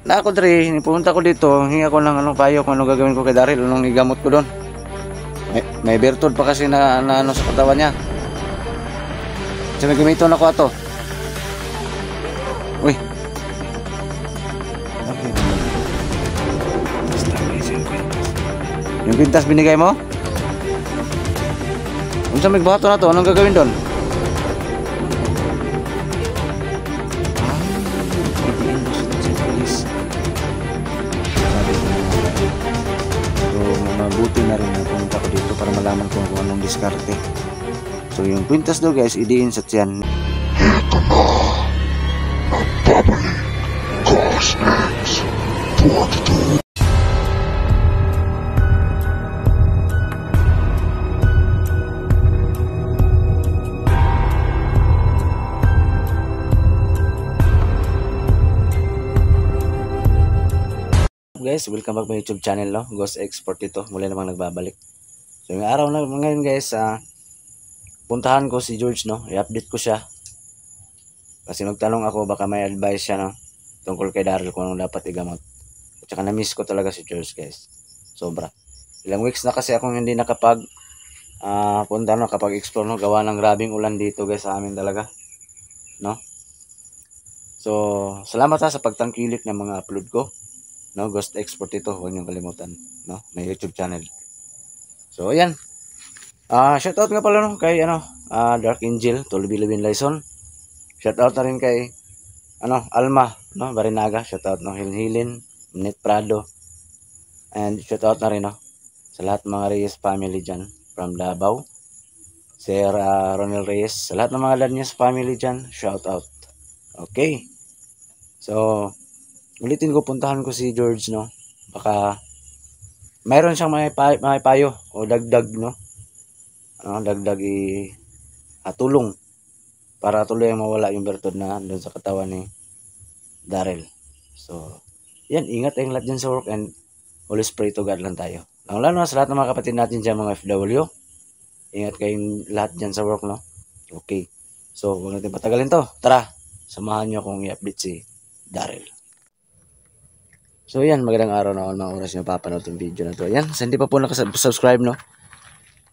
na ako dre, pumunta ko dito, hinga ko ng anong payo kung ano gagawin ko kay Daryl, anong igamot ko doon. May bertod pa kasi na ano sa katawan niya. So may gamiton ako ato. Uy. Yung pintas binigay mo? Kung saan may bahato na to, anong gagawin doon? Mabuti na rin na pumunta ko dito para malaman ko kung anong diskarte. So yung kwintas daw guys, idiin sa tiyan. Ito na, nagbabalik, Cosnex 22. Guys, welcome back my YouTube channel, no? Ghost Export ito, muli namang nagbabalik. So yung araw na ngayon guys, puntahan ko si George, no? I-update ko siya. Kasi nagtanong ako, baka may advice siya, no? Tungkol kay Daryl kung anong dapat igamot. At saka na-miss ko talaga si George guys. Sobra. Ilang weeks na kasi akong hindi nakapag punta, no? Kapag explore, no? Gawa ng grabing ulan dito guys sa amin talaga, no? So salamat sa pagtangkilik ng mga upload ko, no? Ghost Export ito, huwag niyong kalimutan, no? May YouTube channel. So ayan, shoutout nga pala, no, kay Dark Angel Tulbilibin Laison. Shoutout na rin kay Alma, no, Barinaga. Shoutout, no, Hilhilin Net Prado, and shoutout na rin, no, sa lahat ng mga Reyes family dyan from Davao. Sir Ronel Reyes, sa lahat ng mga Lanyas family dyan, shoutout. Okay, so ulitin ko, puntahan ko si George, no? Baka mayroon siyang may payo o dagdag, no? Dagdag tulong para tuloy mawala yung bertod na doon sa katawan ni Daryl. So, yan, ingat tayong lahat dyan sa work, and always pray to God lang tayo. Lalo na sa lahat ng mga kapatid natin dyan, mga FW. Ingat kayong lahat dyan sa work, no? Okay. So, huwag natin patagalin to. Tara, samahan nyo akong i-update si Daryl. So yan, magandang araw na all mga oras nyo papanood yung video na to. Yan, sa hindi pa po nakasubscribe, no,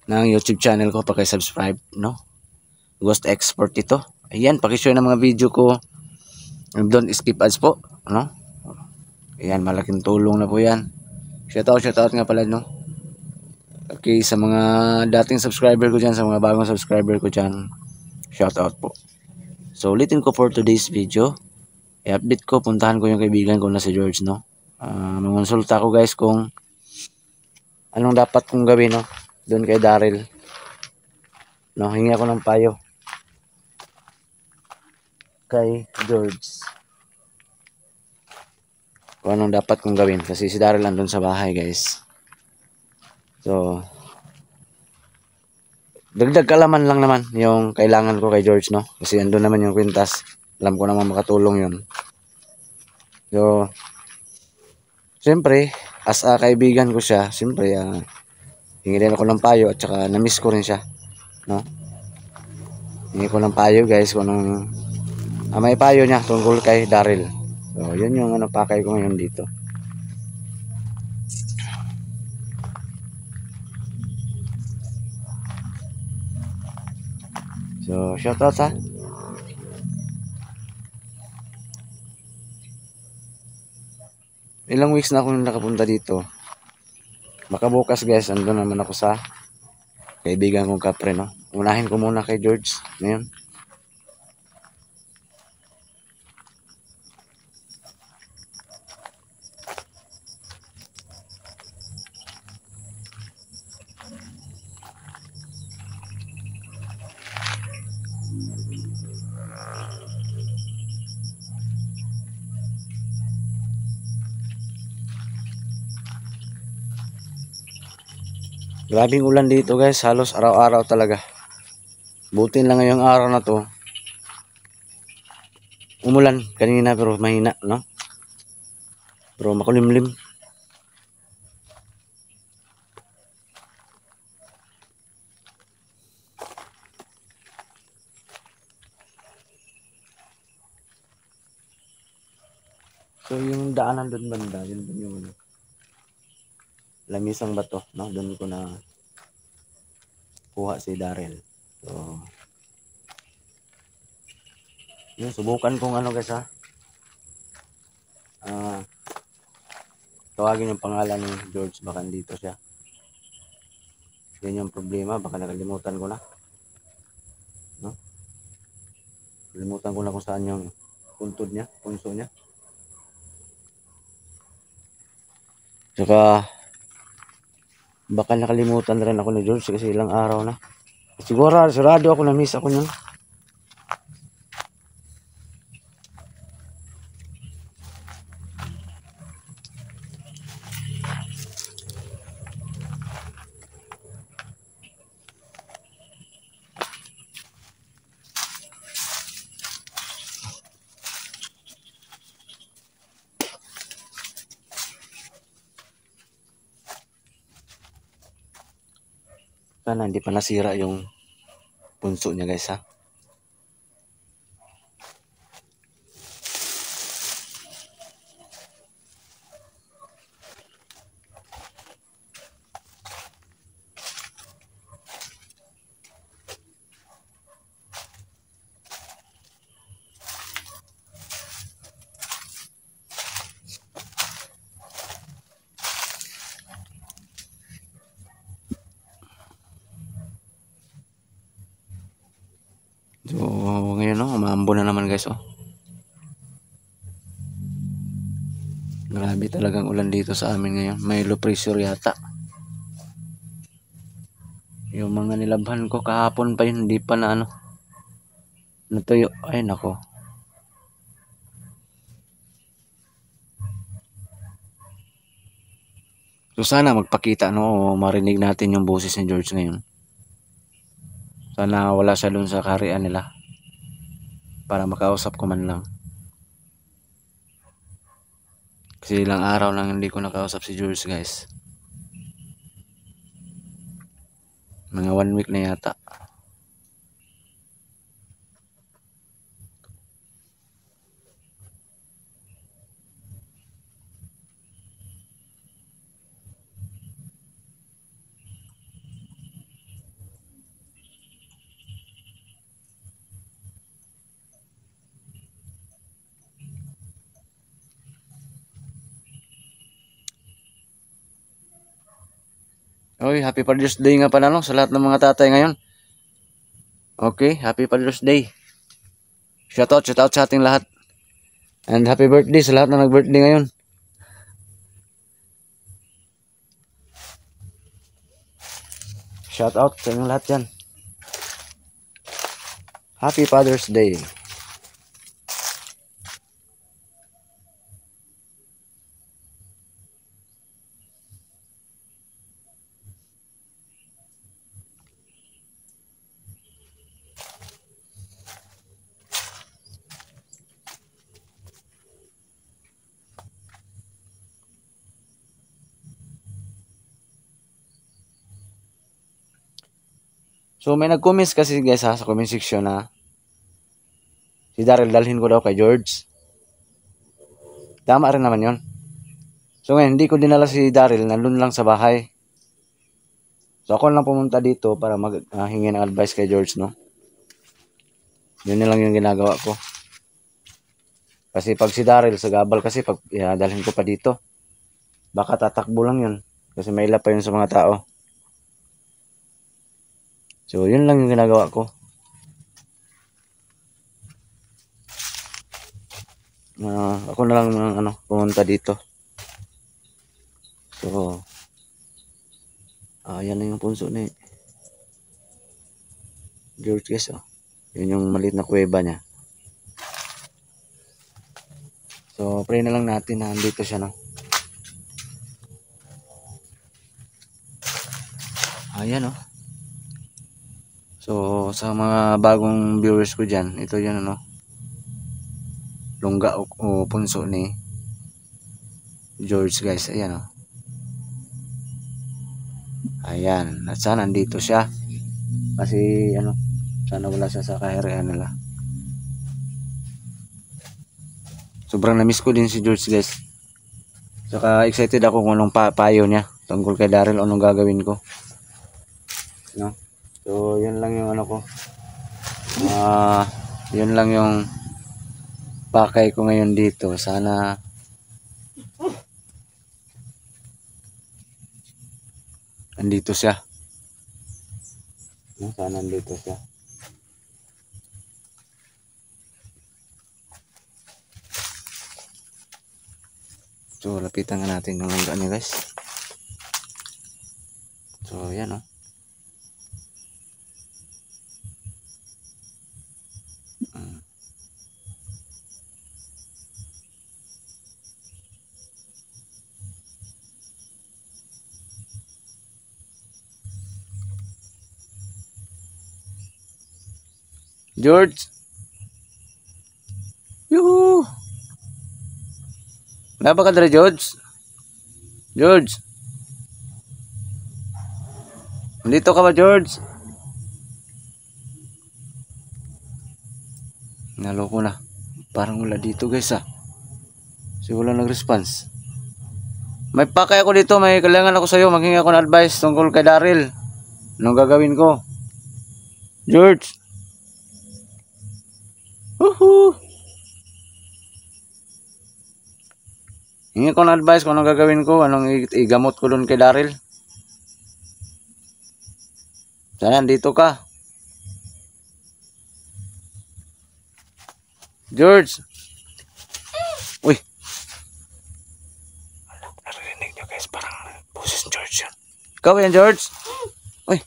ng YouTube channel ko, pakisubscribe, no, Ghost Export ito. Ayan, pakishare ng mga video ko, don't skip ads po, no. Ayan, malaking tulong na po yan. Shoutout nga pala, no, okay, sa mga dating subscriber ko dyan, sa mga bagong subscriber ko dyan, shoutout po. So ulitin ko for today's video, i-update ko, puntahan ko yung kaibigan ko na si George, no. Mangonsulta ko guys kung anong dapat kong gawin, no, doon kay Daryl, no. Hingi ako ng payo kay George kung anong dapat kong gawin, kasi si Daryl andun sa bahay guys. So dagdag kalaman lang naman yung kailangan ko kay George, no, kasi andun naman yung kwintas, alam ko naman makatulong yun. So siyempre, as a kaibigan ko siya, siyempre, hingi din ako ng payo, at saka na-miss ko rin siya, no. Hingi ko ng payo guys, kung anong may payo niya tungkol kay Daryl. So yun yung pakay ko ngayon dito. So shoutout ha. Ilang weeks na akong nakapunta dito. Baka bukas guys, andun naman ako sa kaibigan kong kapre, no. Unahin ko muna kay George ngayon. Grabing ulan dito guys, halos araw-araw talaga. Buti lang ngayong araw na to, umulan kanina pero mahina, no, pero makulimlim. So So yung daanan doon banda, yun doon yung lamisang bato, no? Doon ko na kuha si Daryl. So yun, subukan kong ano guys ha. Tawagin yung pangalan ni George, baka dito siya. Yan yung problema, baka nakalimutan ko na. No? Kalimutan ko na kung saan yung puntod niya, punso niya. Saka baka nakalimutan rin ako ni George kasi ilang araw na. Siguro sarado ako, na-miss ako niyan. Sana hindi pa nasira yung punso niya guys ha. So ngayon no, umaambo na naman guys oh. Grabe talagang ulan dito sa amin ngayon. May low pressure yata. Yung mga nilabhan ko kahapon pa yun, hindi pa na ano. Natuyo. Ay nako. So sana magpakita no, o marinig natin yung boses ni George ngayon. Sana wala siya dun sa karian nila. Para makausap ko man lang. Kasi ilang araw lang hindi ko nakausap si George guys. Mga 1 week na yata. Oy, happy Father's Day nga pala no, sa lahat ng mga tatay ngayon. Okay, happy Father's Day. Shout out sa ating lahat. And happy birthday sa lahat na nag-birthday ngayon. Shout out sa inyong lahat yan. Happy Father's Day. So may nag-comments kasi guys ha, sa comment section na si Daryl dalhin ko daw kay George. Tama rin naman yon. So ngayon hindi ko dinala si Daryl, nandun lang sa bahay. So ako lang pumunta dito para hingi ng advice kay George no. Yun lang yung ginagawa ko. Kasi pag si Daryl sa gabal kasi pag dalhin ko pa dito, baka tatakbo lang yun. Kasi may ila pa yun sa mga tao. So yun lang yung ginagawa ko. Ako na lang pumunta dito. So yan na yung punso ni George guys oh. Yun yung maliit na kuweba niya. So pray na lang natin na andito siya no. Ayan oh. So sa mga bagong viewers ko dyan, ito yun ano, lungga o punso ni George guys. Ayan oh. Ayan, at sana nandito siya. Kasi ano, sana wala siya sa kaharian nila. Sobrang na-miss ko din si George guys. Saka excited ako kung anong payo niya tungkol kay Daryl, anong gagawin ko. No? So, yun lang yung ano ko. Yun lang yung pakay ko ngayon dito. Sana andito siya. Sana andito siya. So, lapitan nga natin yung langga niya guys. So, yan o. George! Yuhu! Napa ka dala, George? George! Nandito ka ba, George? Naloko na. Parang wala dito guys Kasi wala nag-response. May pakay ako dito. May kailangan ako sa'yo. Maghingi ako ng advice tungkol kay Daryl. Anong gagawin ko? George! Woohoo! Hingi ko ng advice kung anong gagawin ko. Anong igamot ko doon kay Daryl. Sana dito ka. George! Uy! Narinig nyo guys. Parang boses George yan. Ikaw yan, George? Uy!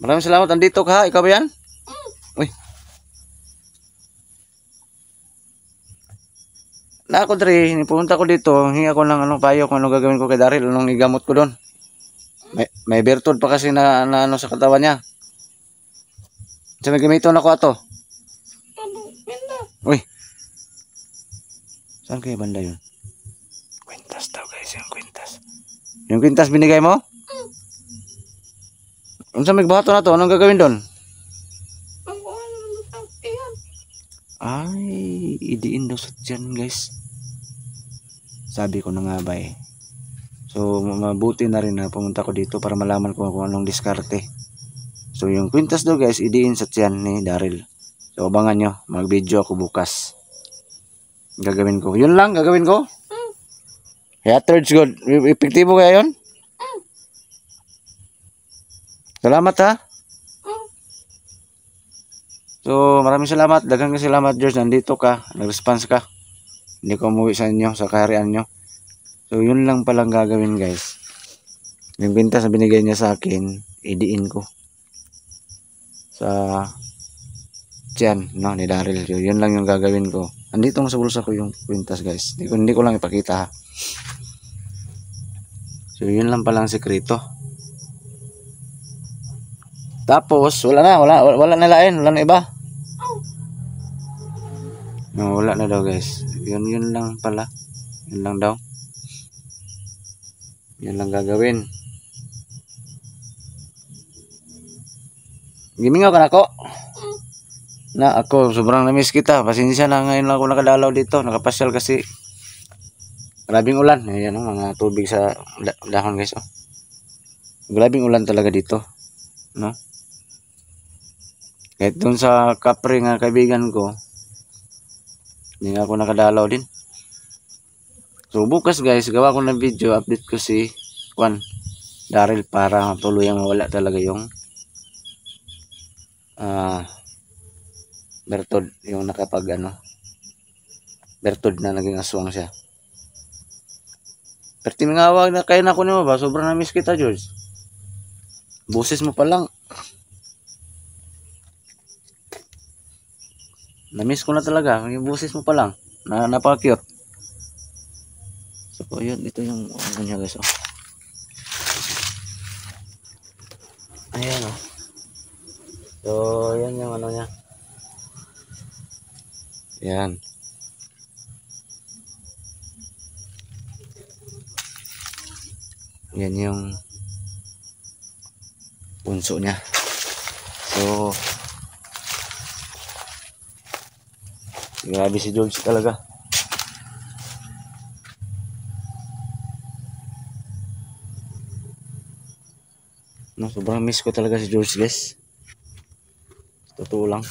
Maraming salamat. Andito ka ha? Ikaw ba yan? Uy! Na ako dre, pumunta ko dito, hingi ako ng anong payo kung anong gagawin ko kay Daryl, anong igamot ko doon. May bertod pa kasi na ano sa katawan niya. Sa may gamiton ako ato. Uy. Saan kaya banda yun? Kwintas daw guys, yung kwintas. Yung kwintas binigay mo? Unsa may bahato na to, anong gagawin doon? Ay, idiin daw sa tiyan guys. Sabi ko na nga ba eh. So, mabuti na rin na pumunta ko dito para malaman ko kung anong diskarte. So, yung kwintas daw guys, idiin sa tiyan ni Daryl. So, abangan nyo. Mag-video ako bukas. Gagawin ko. Yun lang, gagawin ko. Kaya thirds good. Epektibo kaya yun? Salamat ha. So, maraming salamat. Daghang salamat, George. Nandito ka. Nag-response ka. Hindi ko umuwi sa inyo, sa kaharian nyo. So, yun lang palang gagawin, guys. Yung kwintas na binigay niya sa akin, idiin ko. Sa tiyan, no, ni Daryl. So, yun lang yung gagawin ko. Andito sa bulsa ko yung kwintas, guys. Hindi ko lang ipakita, ha. So, yun lang palang sekreto. Tapos, wala na lain. Wala na iba. No, wala na daw guys. Yun lang pala. Yun lang daw. Yun lang gagawin. Gimingaw ka na ako. Na ako, sobrang na-miss kita. Pasensya na ngayon lang ako nakadalaw dito. Nakapasyal kasi grabing ulan. Ayan o, mga tubig sa dahon guys. Oh. Grabing ulan talaga dito. No? Kahit dun sa kapre nga kaibigan ko, hindi nga ako nakadalaw din. So bukas guys, gawa ko ng video, update ko si Daryl para tuluyang mawala talaga yung bertod, yung nakapag bertod na naging aswang siya. Pero tinawag na kayo na ako nimo ba? Sobrang na-miss kita, George. Boses mo pa lang. Na-miss ko na talaga. Yung boses mo pa lang. Napaka-cute. So, yun. Ito yung ano niya guys. Oh. Ayan oh. So, yan yung ano niya. Yan. Yan yung punso niya. So, Grabe si George talaga. No, sobrang miss ko talaga si George, guys. Totoo lang.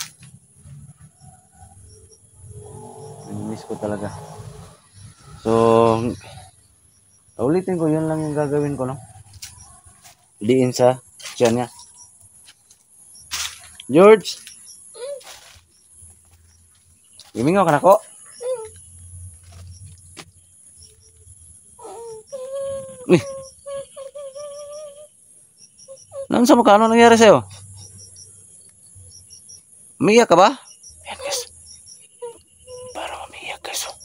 Miss ko talaga. So, ulitin ko, yun lang yung gagawin ko, no? Diin sa tiyan niya. George! Gimingaw ka na ko? Eh! Nang sa mukha, ano nangyari sa'yo? Umiyak ka ba? Yan, guys. Parang umiyak, guys. Oh.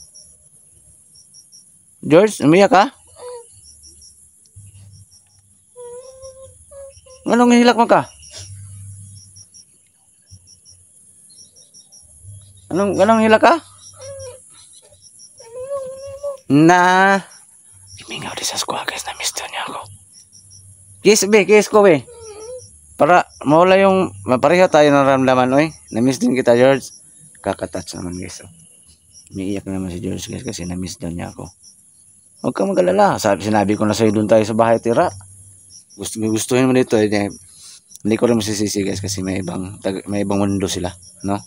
George, umiyak ka? Anong hilak mo ka? Anong hilak ka? Na Imingaw di sa squad, guys, na miss niya ako. Kiss ko, be. Para mawala yung mapareho tayo ng ramdaman, oy. Na-miss din kita, George. Kakatouch naman, guys. Oh. Umiiyak naman si George, guys, kasi na-miss daw niya ako. Huwag kang mag-alala. Sinabi ko na sa'yo, doon tayo sa bahay tira. Gustuhin mo dito, eh. Hindi ko rin masisisi, guys, kasi may ibang mundo sila, no?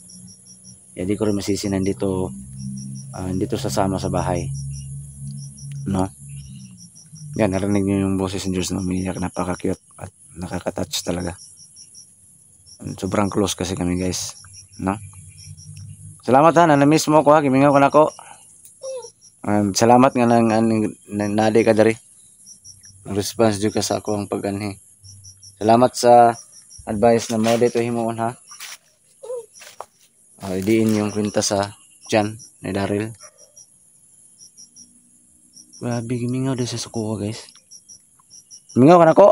Hindi ko rin masisi nandito sasama sa bahay, no? Yan, narinig niyo yung boses ni George na umiiyak. Napaka-cute at nakaka-touch talaga. Sobrang close kasi kami, guys, no? Salamat ha, na-miss mo ko ha, gimingaw ka na ko. Salamat nga nang nadi ka dari. Response jud ka sa ako ang pag-anhi. Salamat sa advice na mo dito himuon ha. Idiin yung kwenta sa tiyan ni Daryl. Grabe, gimingaw din sa suko, guys. Gimingaw ka na ko.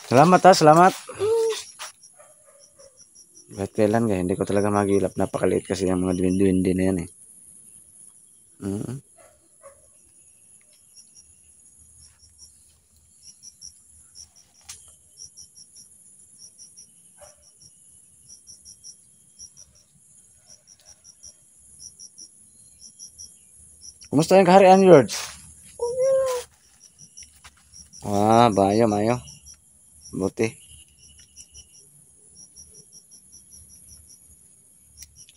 Salamat ha, salamat. Kahit kailan, guys, hindi ko talaga magilap. Napakaliit kasi yung mga duwin-duwindi na yan, eh. Kumusta yung kaharian, George? Mayo. Buti.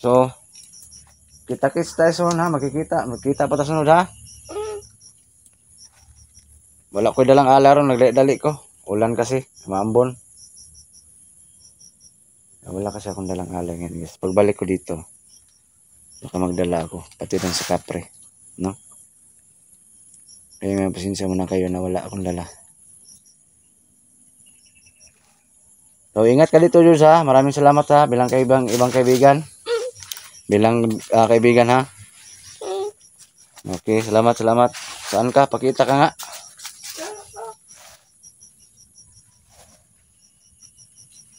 So, kita-kits tayo soon ha. Magkita pa tayo sunod ha. Wala ko dalang alaron, nagdali ko. Ulan kasi, maambon. Wala kasi akong dalang alay ngayon, guys. Pagbalik ko dito, baka magdala ako. Pati lang sa kapre, no? Kaya may pasensya muna kayo na wala akong dala. So, ingat ka dito, Jules, ha. Maraming salamat, ha. Bilang ibang kaibigan. Bilang kaibigan, ha. Okay, salamat. Saan ka? Pakita ka nga.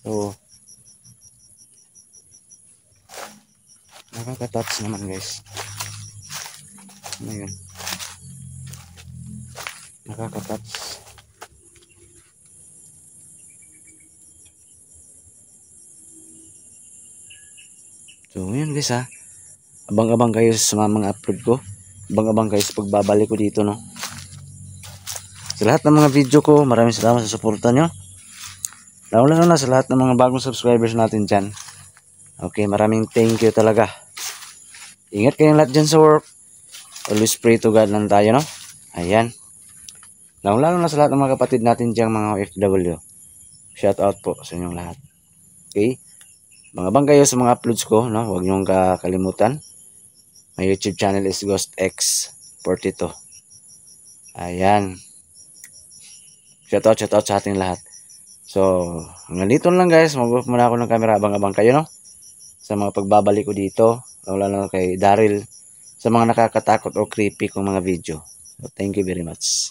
So, nakaka-touch naman, guys. Ano yun? Nakaka-touch. So, yun, guys, ha. Abang-abang kayo sa mga upload ko. Abang-abang kayo sa pagbabalik ko dito, no. Sa lahat ng mga video ko, maraming salamat sa suporta nyo. Lalo na sa lahat ng mga bagong subscribers natin dyan. Okay, maraming thank you talaga. Ingat kayong lahat dyan sa work. Always pray to God lang tayo, no. Ayan. Lalo na sa lahat ng mga kapatid natin dyan, mga OFW. Shout out po sa inyong lahat. Okay. Mga bang kayo sa mga uploads ko, no? Huwag niyong kakalimutan. My YouTube channel is GhostX42. Ayan. Shout out sa ating lahat. So, hanggang dito lang, guys. Mag-off muna ako ng camera. Abang-abang kayo, no? Sa mga pagbabalik ko dito. Lalo na kay Daryl. Sa mga nakakatakot o creepy kong mga video. So, thank you very much.